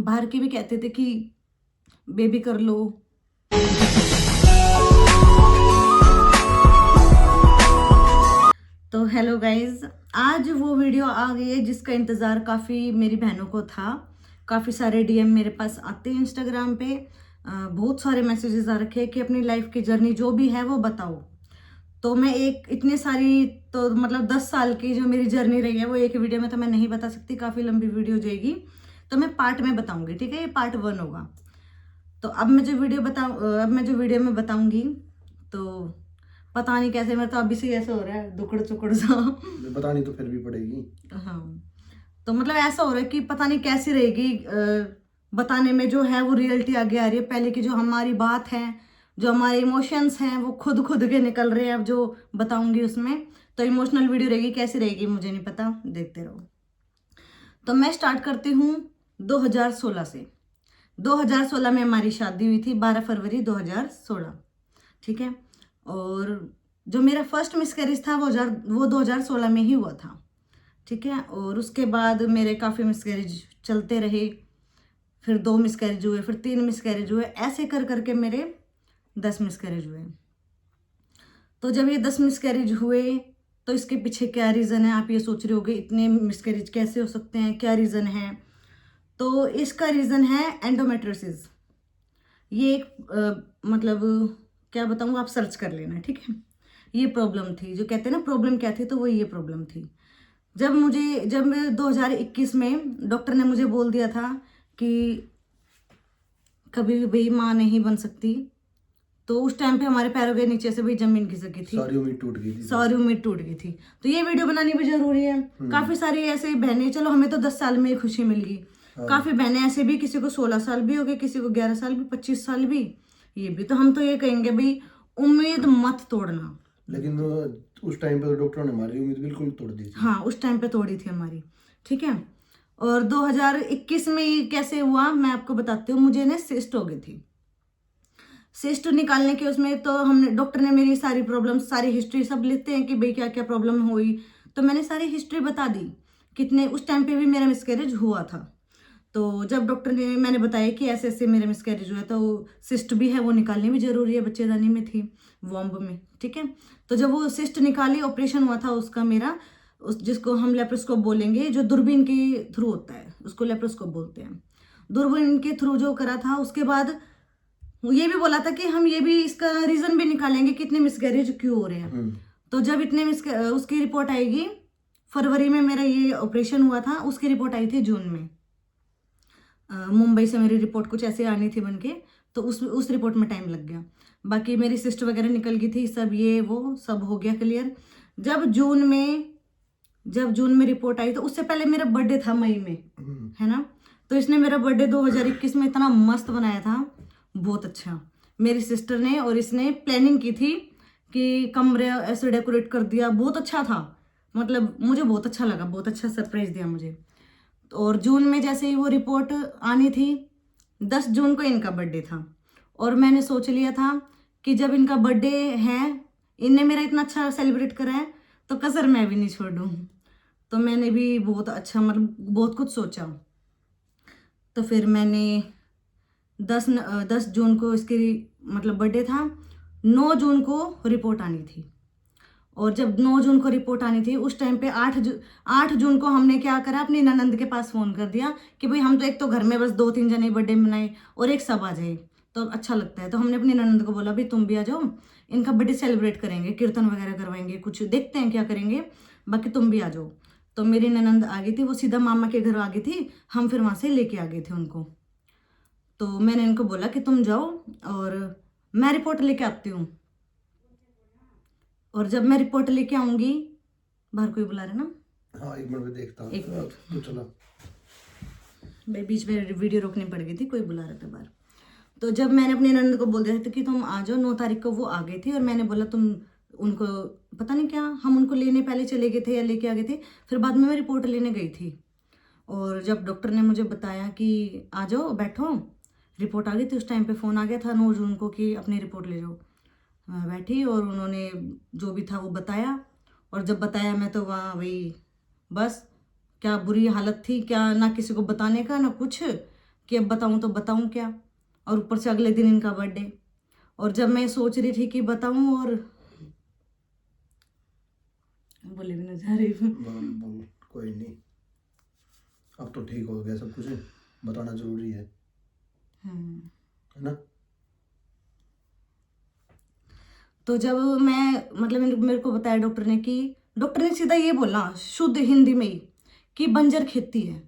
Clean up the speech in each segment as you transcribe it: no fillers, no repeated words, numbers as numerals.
बाहर के भी कहते थे कि बेबी कर लो। तो हेलो गाइज, आज वो वीडियो आ गई है जिसका इंतज़ार काफ़ी मेरी बहनों को था। काफ़ी सारे डीएम मेरे पास आते हैं इंस्टाग्राम पे, बहुत सारे मैसेजेस आ रखे हैं कि अपनी लाइफ की जर्नी जो भी है वो बताओ। तो मैं एक इतनी सारी, तो मतलब 10 साल की जो मेरी जर्नी रही है वो एक वीडियो में तो मैं नहीं बता सकती, काफ़ी लंबी वीडियो हो जाएगी। तो मैं पार्ट में बताऊंगी, ठीक है? ये पार्ट 1 होगा। तो अब मैं जो वीडियो में बताऊंगी, तो पता नहीं कैसे, मेरा तो अभी से ऐसा हो रहा है दुकड़ चुकड़ सा। बतानी तो फिर भी पड़ेगी। हाँ, तो मतलब ऐसा हो रहा है कि पता नहीं कैसी रहेगी। बताने में जो है वो रियलिटी आगे आ रही है। पहले की जो हमारी बात है, जो हमारे इमोशंस हैं, वो खुद खुद के निकल रहे हैं अब जो बताऊंगी उसमें। तो इमोशनल वीडियो रहेगी, कैसी रहेगी मुझे नहीं पता, देखते रहो। तो मैं स्टार्ट करती हूँ 2016 से। 2016 में हमारी शादी हुई थी, 12 फरवरी 2016, ठीक है। और जो मेरा फर्स्ट मिसकैरेज था वो 2016 में ही हुआ था, ठीक है। और उसके बाद मेरे काफ़ी मिसकैरेज चलते रहे, फिर 2 मिसकैरेज हुए, फिर 3 मिसकैरेज हुए, ऐसे कर करके मेरे 10 मिसकैरेज हुए। तो जब ये 10 मिसकैरेज हुए तो इसके पीछे क्या रीज़न है, आप ये सोच रहे होगे इतने मिसकैरेज कैसे हो सकते हैं, क्या रीज़न है? तो इसका रीज़न है एंडोमेट्रियोसिस। ये एक मतलब क्या बताऊँ, आप सर्च कर लेना, ठीक है। ये प्रॉब्लम थी, जो कहते हैं ना प्रॉब्लम क्या थी, तो वो ये प्रॉब्लम थी। जब मैं 2021 में डॉक्टर ने मुझे बोल दिया था कि कभी भी भाई माँ नहीं बन सकती, तो उस टाइम पे हमारे पैरों के नीचे से भी जमीन खिसक गई थी, सारी उम्मीद टूट गई थी, सारी उम्मीद टूट गई थी। तो ये वीडियो बनानी भी जरूरी है। काफी सारी ऐसे बहनें, चलो हमें तो 10 साल में ही खुशी मिल गई, काफी बहनें ऐसे भी, किसी को 16 साल भी हो गए, किसी को 11 साल भी, 25 साल भी, ये भी। तो हम तो ये कहेंगे भाई उम्मीद मत तोड़ना। लेकिन उस टाइम पे तो डॉक्टरों ने हमारी उम्मीद बिल्कुल तोड़ दी थी। हाँ, उस टाइम पे तोड़ी थी हमारी, ठीक है। और 2021 में ये कैसे हुआ मैं आपको बताती हूँ। मुझे ना सिस्ट हो गई थी। सिस्ट निकालने के उसमें तो हमने, डॉक्टर ने मेरी सारी प्रॉब्लम, सारी हिस्ट्री सब लिखते हैं कि भाई क्या क्या प्रॉब्लम हुई, तो मैंने सारी हिस्ट्री बता दी। कितने उस टाइम पे भी मेरा मिसकैरेज हुआ था। तो जब डॉक्टर ने, मैंने बताया कि ऐसे ऐसे मेरा मिसकैरेज हुआ, तो सिस्ट भी है वो निकालनी भी जरूरी है, बच्चेदानी में थी, वॉम्ब में, ठीक है। तो जब वो सिस्ट निकाली, ऑपरेशन हुआ था उसका मेरा, उस जिसको हम लेप्रोस्कोप बोलेंगे, जो दूरबीन के थ्रू होता है उसको लेप्रोस्कोप बोलते हैं। दूरबीन के थ्रू जो करा था, उसके बाद ये भी बोला था कि हम ये भी इसका रीजन भी निकालेंगे कि इतने मिसकैरेज क्यों हो रहे हैं। तो जब इतने उसकी रिपोर्ट आएगी, फरवरी में मेरा ये ऑपरेशन हुआ था, उसकी रिपोर्ट आई थी जून में। मुंबई से मेरी रिपोर्ट कुछ ऐसे आनी थी बनके, तो उस रिपोर्ट में टाइम लग गया। बाकी मेरी सिस्ट वगैरह निकल गई थी, सब ये वो सब हो गया क्लियर। जब जून में रिपोर्ट आई, तो उससे पहले मेरा बर्थडे था मई में, है ना। तो इसने मेरा बर्थडे 2021 में इतना मस्त बनाया था, बहुत अच्छा। मेरी सिस्टर ने और इसने प्लानिंग की थी कि कमरे ऐसे डेकोरेट कर दिया, बहुत अच्छा था। मतलब मुझे बहुत अच्छा लगा, बहुत अच्छा सरप्राइज दिया मुझे। और जून में जैसे ही वो रिपोर्ट आनी थी, 10 जून को इनका बर्थडे था, और मैंने सोच लिया था कि जब इनका बर्थडे है, इनने मेरा इतना अच्छा सेलिब्रेट करा है, तो कसर मैं भी नहीं छोड़ूं। तो मैंने भी बहुत अच्छा, मतलब बहुत कुछ सोचा। तो फिर मैंने 10 जून को इसकी मतलब बर्थडे था, 9 जून को रिपोर्ट आनी थी। और जब 9 जून को रिपोर्ट आनी थी, उस टाइम पे 8 जून को हमने क्या करा, अपनी ननंद के पास फ़ोन कर दिया कि भाई हम तो एक तो घर में बस 2-3 जने बर्थडे मनाए और एक सब आ जाए तो अच्छा लगता है। तो हमने अपनी ननंद को बोला भाई तुम भी आ जाओ, इनका बर्थडे सेलिब्रेट करेंगे, कीर्तन वगैरह करवाएंगे, कुछ देखते हैं क्या करेंगे, बाकी तुम भी आ जाओ। तो मेरी ननंद आ गई थी, वो सीधा मामा के घर आ गई थी, हम फिर वहाँ से लेके आ गए थे उनको। तो मैंने इनको बोला कि तुम जाओ और मैं रिपोर्ट लेके आती हूँ। और जब मैं रिपोर्ट लेके आऊंगी, बाहर कोई बुला रहा है ना, हाँ एक मिनट में देखता हूँ। एक मिनट, तो चला भाई बीच में वीडियो रोकनी पड़ गई थी, कोई बुला रहा था बाहर। तो जब मैंने अपनी ननद को बोल दिया था कि तुम आ जाओ, 9 तारीख को वो आ गए थे, और मैंने बोला तुम उनको, पता नहीं क्या, हम उनको लेने पहले चले गए थे या लेके आ गए थे, फिर बाद में मैं रिपोर्ट लेने गई थी। और जब डॉक्टर ने मुझे बताया कि आ जाओ बैठो, रिपोर्ट आ गई थी, उस टाइम पे फ़ोन आ गया था 9 जून को कि अपनी रिपोर्ट ले जाओ। मैं बैठी और उन्होंने जो भी था वो बताया, और जब बताया मैं तो वहाँ वही बस, क्या बुरी हालत थी, क्या ना किसी को बताने का ना कुछ, कि अब बताऊं तो बताऊं क्या, और ऊपर से अगले दिन इनका बर्थडे। और जब मैं सोच रही थी कि बताऊं, और बोले भी ना जा रही हूँ। बोल बोल, कोई नहीं, अब तो ठीक हो गया सब कुछ, बताना जरूरी है ना। तो जब मैं मतलब मेरे को बताया डॉक्टर ने, कि डॉक्टर ने सीधा ये बोला शुद्ध हिंदी में ही कि बंजर खेती है।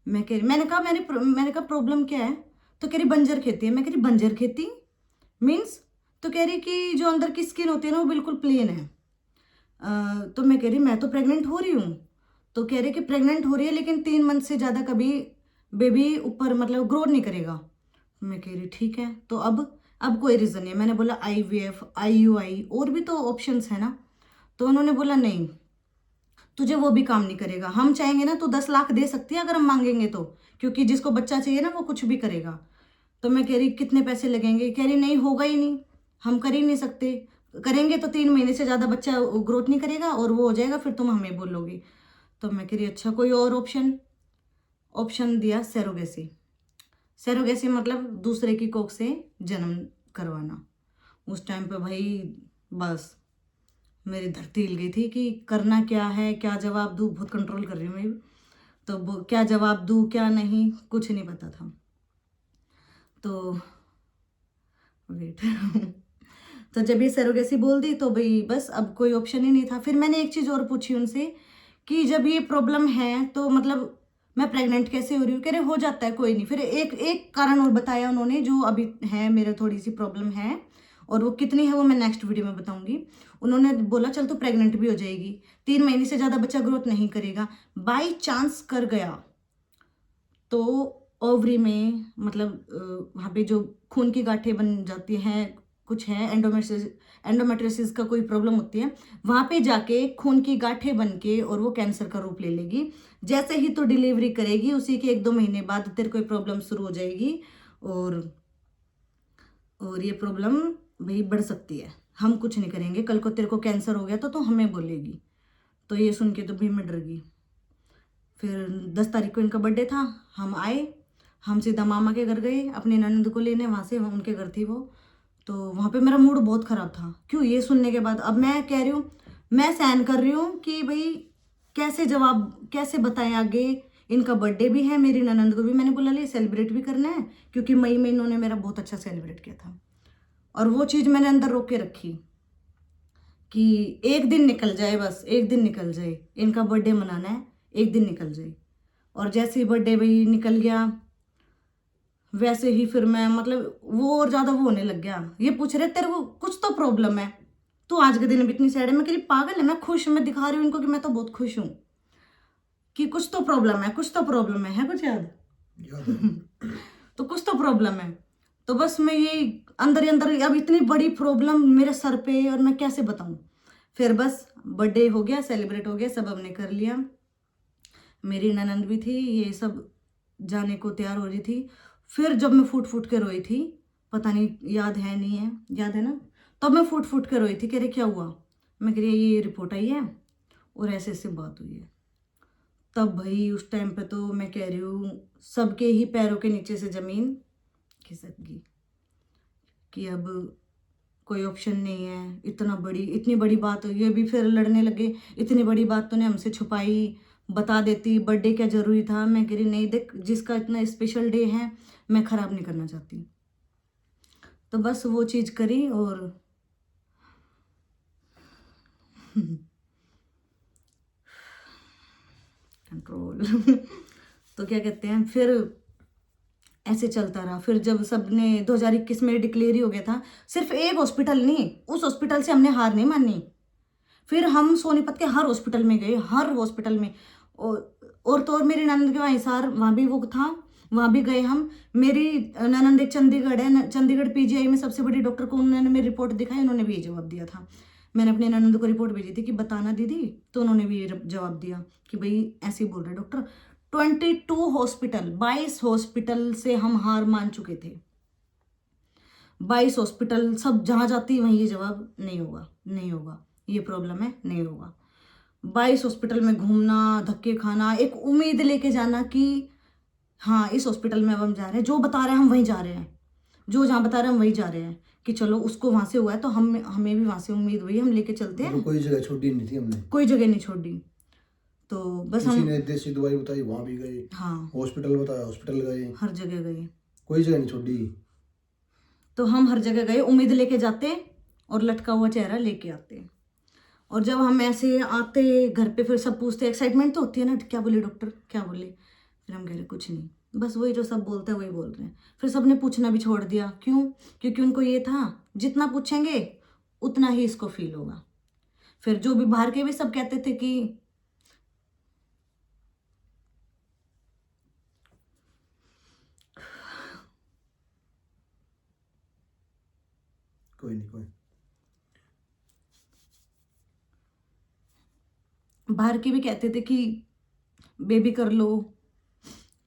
मैंने कहा प्रॉब्लम क्या है? तो कह रही बंजर खेती है। मैं कह रही बंजर खेती मीन्स? तो कह रही कि जो अंदर की स्किन होती है ना वो बिल्कुल प्लेन है। तो मैं कह रही मैं तो प्रेग्नेंट हो रही हूँ। तो कह रही कि प्रेग्नेंट हो रही है लेकिन 3 मंथ से ज़्यादा कभी बेबी ऊपर मतलब ग्रो नहीं करेगा। मैं कह रही ठीक है, तो अब कोई रीज़न नहीं है। मैंने बोला IVF, IUI और भी तो ऑप्शंस है ना। तो उन्होंने बोला नहीं, तुझे वो भी काम नहीं करेगा। हम चाहेंगे ना तो 10 लाख दे सकती है अगर हम मांगेंगे तो, क्योंकि जिसको बच्चा चाहिए ना वो कुछ भी करेगा। तो मैं कह रही कितने पैसे लगेंगे? कह रही नहीं होगा ही नहीं, हम कर ही नहीं सकते। करेंगे तो 3 महीने से ज़्यादा बच्चा ग्रोथ नहीं करेगा और वो हो जाएगा, फिर तुम हमें बोलोगी। तो मैं कह रही अच्छा कोई और ऑप्शन दिया सैरोगेसी। सैरोगेसी मतलब दूसरे की कोख से जन्म करवाना। उस टाइम पे भाई बस मेरी धरती हिल गई थी कि करना क्या है, क्या जवाब दूँ। बहुत कंट्रोल कर रही हूँ मैं भी। तो क्या जवाब दूँ क्या नहीं, कुछ नहीं पता था। तो वेट तो जब ये सरोगेसी बोल दी तो भाई बस अब कोई ऑप्शन ही नहीं था। फिर मैंने एक चीज़ और पूछी उनसे कि जब ये प्रॉब्लम है तो मतलब मैं प्रेग्नेंट कैसे हो रही हूँ? कह रहे हो जाता है कोई नहीं। फिर एक कारण और बताया उन्होंने जो अभी है, मेरे थोड़ी सी प्रॉब्लम है और वो कितनी है वो मैं नेक्स्ट वीडियो में बताऊंगी। उन्होंने बोला चल तो प्रेग्नेंट भी हो जाएगी, 3 महीने से ज़्यादा बच्चा ग्रोथ नहीं करेगा, बाई चांस कर गया तो ओवरी में मतलब वहाँ पे जो खून की गांठें बन जाती हैं, कुछ है एंडोमेट्रियोसिस का कोई प्रॉब्लम होती है, वहाँ पे जाके खून की गांठें बन के और वो कैंसर का रूप ले लेगी। जैसे ही तो डिलीवरी करेगी उसी के 1-2 महीने बाद तेरे कोई प्रॉब्लम शुरू हो जाएगी और ये प्रॉब्लम भाई बढ़ सकती है। हम कुछ नहीं करेंगे, कल को तेरे को कैंसर हो गया तो हमें बोलेगी। तो ये सुन के तो भाई मैं डर गई। फिर 10 तारीख को इनका बर्थडे था, हम आए, हम सीधा मामा के घर गए अपनी ननद को लेने। वहाँ से उनके घर थी वो। तो वहाँ पे मेरा मूड बहुत ख़राब था। क्यों? ये सुनने के बाद अब मैं कह रही हूँ, मैं सहन कर रही हूँ कि भाई कैसे बताएं आगे। इनका बर्थडे भी है, मेरी ननद को भी मैंने बोला ले सेलिब्रेट भी करना है, क्योंकि मई में इन्होंने मेरा बहुत अच्छा सेलिब्रेट किया था। और वो चीज़ मैंने अंदर रोक के रखी कि एक दिन निकल जाए, बस एक दिन निकल जाए, इनका बर्थडे मनाना है, एक दिन निकल जाए। और जैसे ही बर्थडे भाई निकल गया वैसे ही फिर मैं मतलब वो और ज़्यादा वो होने लग गया। ये पूछ रहे तेरे को कुछ तो प्रॉब्लम है, तू आज के दिन भी इतनी सैड है। मैं कह रही पागल है, मैं खुश, मैं दिखा रही हूँ इनको कि मैं तो बहुत खुश हूँ, कि कुछ तो प्रॉब्लम है, कुछ तो प्रॉब्लम है कुछ याद तो कुछ तो प्रॉब्लम है। तो बस मैं ये अंदर ही अंदर अब इतनी बड़ी प्रॉब्लम मेरे सर पे और मैं कैसे बताऊं। फिर बस बर्थडे हो गया, सेलिब्रेट हो गया, सब हमने कर लिया। मेरी ननंद भी थी, ये सब जाने को तैयार हो रही थी। फिर जब मैं फूट फूट के रोई थी, पता नहीं याद है नहीं है, याद है ना, तब मैं फूट फूट के रोई थी। कह रहे क्या हुआ? मैं कह रही ये रिपोर्ट आई है और ऐसे ऐसे बात हुई है। तब भाई उस टाइम पे तो मैं कह रही हूँ सबके ही पैरों के नीचे से ज़मीन खिसक गई कि अब कोई ऑप्शन नहीं है। इतनी बड़ी बात हुई, ये भी फिर लड़ने लगे, इतनी बड़ी बात तूने हमसे छुपाई, बता देती, बर्थडे क्या ज़रूरी था। मैं कह रही नहीं देख, जिसका इतना स्पेशल डे है मैं ख़राब नहीं करना चाहती। तो बस वो चीज़ करी और कंट्रोल तो क्या कहते हैं, फिर ऐसे चलता रहा। फिर जब सबने 2021 में डिक्लेयर ही हो गया था, सिर्फ एक हॉस्पिटल नहीं, उस हॉस्पिटल से हमने हार नहीं मानी। फिर हम सोनीपत के हर हॉस्पिटल में गए, हर हॉस्पिटल में। और तो और मेरी ननंद के वहाँ हिसार, वहाँ भी वो था, वहाँ भी गए हम। मेरी ननंद एक चंडीगढ़ है, चंडीगढ़ PGI में सबसे बड़ी डॉक्टर को उन्होंने मेरी रिपोर्ट दिखाई, उन्होंने भी ये जवाब दिया था। मैंने अपनी ननंद को रिपोर्ट भेजी थी कि बताना दीदी, तो उन्होंने भी ये जवाब दिया कि भाई ऐसे ही बोल रहे डॉक्टर। 22 हॉस्पिटल से हम हार मान चुके थे। 22 हॉस्पिटल, सब जहाँ जाती वहीं ये जवाब नहीं होगा, नहीं होगा, ये प्रॉब्लम है, नहीं होगा। 22 हॉस्पिटल में घूमना, धक्के खाना, एक उम्मीद लेके जाना कि हाँ इस हॉस्पिटल में अब हम जा रहे हैं, जो बता रहे हैं हम वहीं जा रहे हैं, जो जहाँ बता रहे हैं हम वहीं जा रहे हैं, कि चलो उसको वहाँ से हुआ है तो हमें भी वहाँ से उम्मीद हुई, हम लेके चलते हैं। कोई जगह छोड़ी नहीं थी हमने, कोई जगह नहीं छोड़ी। तो बस किसी हम ने देसी दवाई बताई वहाँ भी गए, हाँ हॉस्पिटल बताया हॉस्पिटल गए, हर जगह गए, कोई जगह नहीं छोड़ी। तो हम हर जगह गए, उम्मीद लेके जाते और लटका हुआ चेहरा लेके आते। और जब हम ऐसे आते घर पे फिर सब पूछते, एक्साइटमेंट तो होती है ना, क्या बोले डॉक्टर क्या बोले, फिर हम कह रहे कुछ नहीं, बस वही जो सब बोलते हैं वही बोल रहे हैं। फिर सबने पूछना भी छोड़ दिया, क्यों? क्योंकि उनको ये था जितना पूछेंगे उतना ही इसको फील होगा। फिर जो भी बाहर के भी सब कहते थे कि कोई नहीं, कोई बाहर के भी कहते थे कि बेबी कर लो,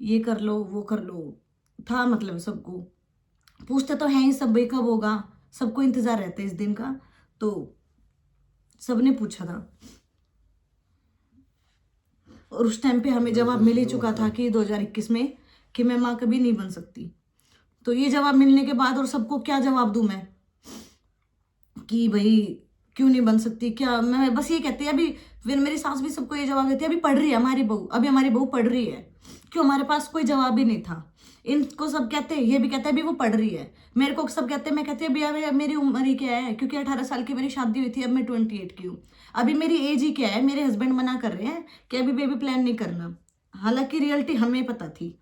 ये कर लो, वो कर लो, था मतलब सबको पूछते तो हैं ही सब, भाई कब होगा, सबको इंतजार रहता है इस दिन का, तो सबने पूछा था। और उस टाइम पे हमें जवाब मिल ही चुका था कि 2021 में कि मैं माँ कभी नहीं बन सकती। तो ये जवाब मिलने के बाद और सबको क्या जवाब दूं मैं कि भाई क्यों नहीं बन सकती, क्या मैं बस ये कहती है। अभी फिर मेरी सास भी सबको ये जवाब देती है, अभी पढ़ रही है हमारी बहू, अभी हमारी बहू पढ़ रही है, क्यों? हमारे पास कोई जवाब ही नहीं था। इनको सब कहते हैं, ये भी कहते हैं अभी वो पढ़ रही है, मेरे को सब कहते हैं, मैं कहती है अभी मेरी उम्र ही क्या है, क्योंकि 18 साल की मेरी शादी हुई थी, अब मैं 28 की हूँ, अभी मेरी एज ही क्या है। मेरे हस्बैंड मना कर रहे हैं कि अभी बेबी प्लान नहीं करना, हालांकि रियलिटी हमें पता थी।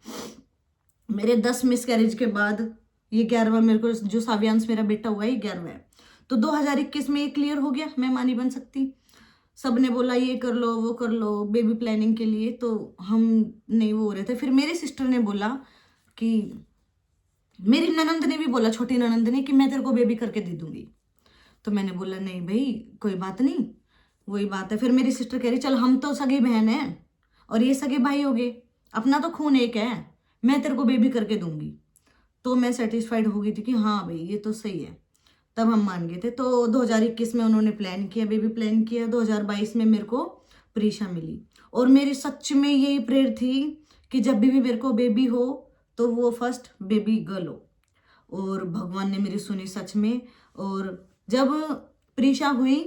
मेरे 10 मिसकैरेज के बाद ये 11वां मेरे को जो सावियांश मेरा बेटा हुआ है, ये 11वां है। तो 2021 में ये क्लियर हो गया मैं माँ नहीं बन सकती। सबने बोला ये कर लो वो कर लो बेबी प्लानिंग के लिए, तो हम नहीं वो हो रहे थे। फिर मेरी सिस्टर ने बोला कि मेरी ननंद ने भी बोला, छोटी ननंद ने, कि मैं तेरे को बेबी करके दे दूंगी। तो मैंने बोला नहीं भाई कोई बात नहीं, वही बात है। फिर मेरी सिस्टर कह रही चल हम तो सगी बहन है और ये सगे भाई हो गए, अपना तो खून एक है, मैं तेरे को बेबी करके दूंगी। तो मैं सेटिस्फाइड हो गई थी कि हाँ भाई ये तो सही है, तब हम मान गए थे। तो 2021 में उन्होंने प्लान किया, बेबी प्लान किया। 2022 में मेरे को प्रीशा मिली और मेरी सच में यही प्रेयर थी कि जब भी मेरे को बेबी हो तो वो फर्स्ट बेबी गर्ल हो, और भगवान ने मेरी सुनी सच में। और जब प्रीशा हुई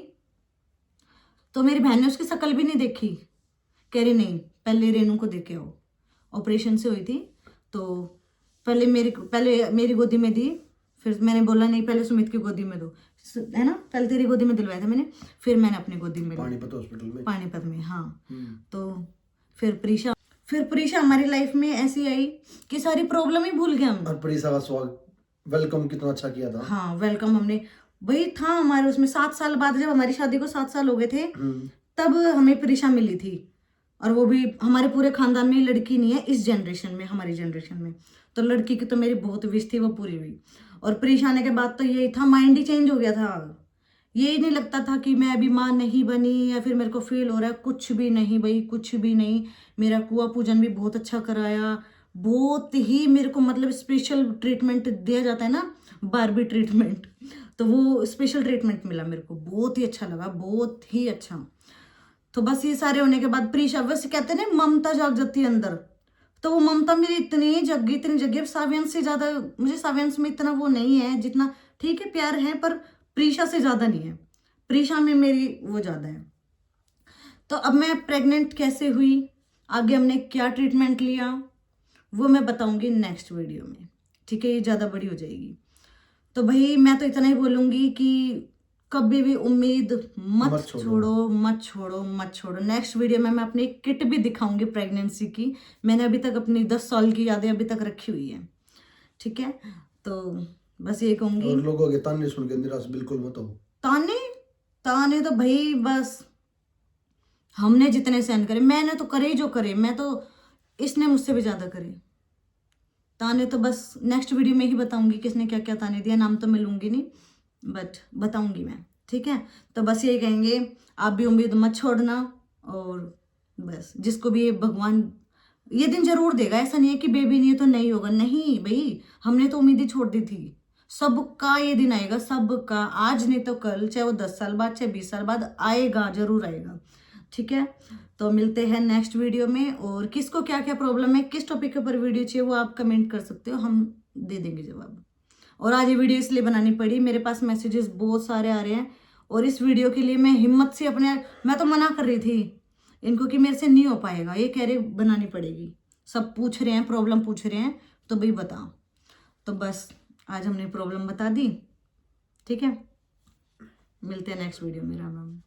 तो मेरी बहन ने उसकी शक्ल भी नहीं देखी, कह रही नहीं पहले रेनू को देखे आओ, ऑपरेशन से हुई थी। तो पहले मेरी गोदी में दी, फिर मैंने बोला नहीं पहले सुमित की गोदी में दो, है ना, पहले तेरी गोदी में दिलवाया था मैंने, फिर मैंने अपनी गोदी में पानीपत हॉस्पिटल में, पानीपत में हाँ। तो फिर प्रीशा हमारी लाइफ में ऐसी आई कि सारी प्रॉब्लम ही भूल गए हम। और प्रीशा का स्वागत वेलकम कितना अच्छा किया था। हाँ वेलकम हमने, वही था हमारे उसमें 7 साल बाद, जब हमारी शादी को 7 साल हो गए थे तब हमें प्रीशा मिली थी। और वो भी हमारे पूरे खानदान में लड़की नहीं है इस जनरेशन में, हमारी जनरेशन में तो लड़की की तो मेरी बहुत विश थी, वो पूरी हुई। और प्रीशा आने के बाद तो यही था, माइंड ही चेंज हो गया था। ये नहीं लगता था कि मैं अभी माँ नहीं बनी या फिर मेरे को फील हो रहा है, कुछ भी नहीं भाई, कुछ भी नहीं। मेरा कुआं पूजन भी बहुत अच्छा कराया, बहुत ही मेरे को मतलब स्पेशल ट्रीटमेंट दिया जाता है ना, बारबी ट्रीटमेंट, तो वो स्पेशल ट्रीटमेंट मिला मेरे को, बहुत ही अच्छा लगा, बहुत ही अच्छा। तो बस ये सारे होने के बाद प्रीशा, बस कहते हैं ना ममता जाग जाती है अंदर, तो वो ममता मेरी इतनी जगी सावियांश से ज्यादा। मुझे सावियांश में इतना वो नहीं है, जितना ठीक है प्यार है, पर प्रीशा से ज्यादा नहीं है, प्रीशा में मेरी वो ज्यादा है। तो अब मैं प्रेग्नेंट कैसे हुई, आगे हमने क्या ट्रीटमेंट लिया, वो मैं बताऊंगी नेक्स्ट वीडियो में, ठीक है, ये ज्यादा बड़ी हो जाएगी। तो भाई मैं तो इतना ही बोलूंगी कि कभी भी उम्मीद मत छोड़ो। नेक्स्ट वीडियो में मैं अपनी किट भी दिखाऊंगी प्रेगनेंसी की, मैंने अभी तक अपनी 10 साल की यादें अभी तक रखी हुई है, ठीक है। तो बस ये कहूंगी, और लोगों के ताने सुन के निराश बिल्कुल मत हो। ताने तो भाई बस हमने जितने सहन करे, मैंने तो करे जो करे, मैं तो इसने मुझसे भी ज्यादा करे। ताने तो बस नेक्स्ट वीडियो में ही बताऊंगी किसने क्या क्या ताने दिया, नाम तो मैं लूंगी नहीं बट बताऊंगी मैं, ठीक है। तो बस यही कहेंगे, आप भी उम्मीद मत छोड़ना, और बस जिसको भी भगवान ये दिन जरूर देगा, ऐसा नहीं है कि बेबी नहीं है तो नहीं होगा, नहीं भाई, हमने तो उम्मीद ही छोड़ दी थी। सबका ये दिन आएगा, सबका, आज नहीं तो कल, चाहे वो 10 साल बाद चाहे 20 साल बाद, आएगा, जरूर आएगा। ठीक है, तो मिलते हैं नेक्स्ट वीडियो में। और किसको क्या क्या प्रॉब्लम है, किस टॉपिक के ऊपर वीडियो चाहिए, वो आप कमेंट कर सकते हो, हम दे देंगे जवाब। और आज ये वीडियो इसलिए बनानी पड़ी, मेरे पास मैसेजेस बहुत सारे आ रहे हैं और इस वीडियो के लिए मैं हिम्मत से मैं तो मना कर रही थी इनको कि मेरे से नहीं हो पाएगा, ये कह रहे बनानी पड़ेगी। सब पूछ रहे हैं, प्रॉब्लम पूछ रहे हैं, तो भाई बताओ। तो बस आज हमने प्रॉब्लम बता दी। ठीक है, मिलते हैं नेक्स्ट वीडियो में। राम राम।